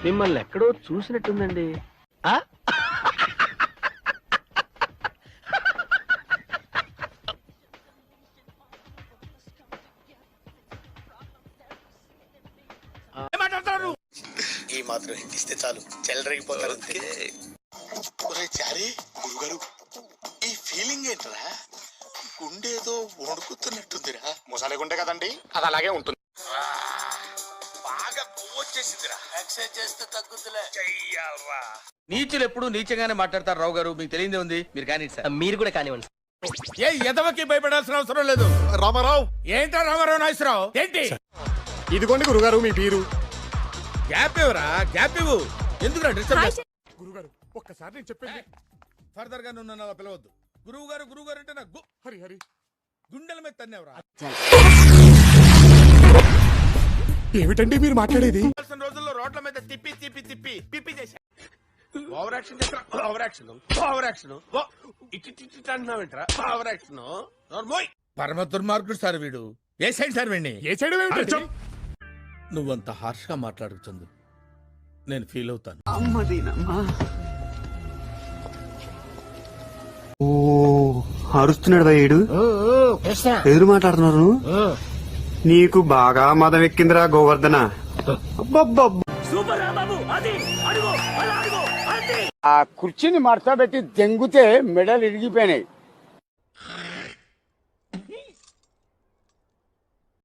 మిమ్మల్ని ఎక్కడో చూసినట్టుందండి. ఆ ఈ మాత్రం హింట్ ఇస్తే చాలు చెల్లరగిపోతారు. చారీ గురుగారు, ఈ ఫీలింగ్ ఏంట్రా? గుండేదో వణుకుతున్నట్టుందిరా. ముసలి గుండె కదండి, అది అలాగే ఉంటుంది. బాగా కొవ్వు వచ్చేసిందిరా. ఎక్సర్సైజ్ చేస్తే తగ్గుతులే. నీచులు ఎప్పుడు నీచంగానే మాట్లాడతారు రావు గారు, మీకు తెలియదే ఉంది. మీరు కానీ సార్. మీరు కూడా కానివ్వండి. ఏ ఎదవకి భయపడాల్సిన అవసరం లేదు. రామారావు, ఏంటా రామారావు నాగేశ్వరరావు? ఏంటి ఇదిగోండి గురుగారు మీ పీరు. గ్యాప్ ఇవ్వరా, గ్యాప్ ఇవ్వు. ఎందుకు డిస్టర్బ్? గురుగారు ఒక్కసారి నేను చెప్పేది. ఫర్దర్ గా నువ్వు నన్ను అలా పిలవద్దు. గురువు గారు గురువు గారు అంటే నాకు హరి హరి గుండెల మీద తన్నేవరా. ఏమిటండి మీరు మాట్లాడేది? రోజుల్లో రోడ్ల మీద తిప్పి తిప్పి తిప్పి పిప్పి చేశా. ఓవర్ యాక్షన్ చేస్తా. Over action, over action. ఇటు అంటున్నావేంట్రా? Over action. పరమ దుర్మార్గుడు సార్ వీడు. ఏ సైడ్ సార్ వీడిని? ఏ చేయడం ఏమిటి? నువ్వంత హార్ష్ గా మాట్లాడుతుంది నేను ఫీల్ అవుతాను. ఓ అరుస్తున్నాడు భయ్యుడు. ఎదురు మాట్లాడుతున్నారు. నీకు బాగా మదం ఎక్కిందిరా గోవర్ధన. ఆ కుర్చీని మడతబెట్టి దెంగుతే మెడలు ఇరిగిపోయినాయి.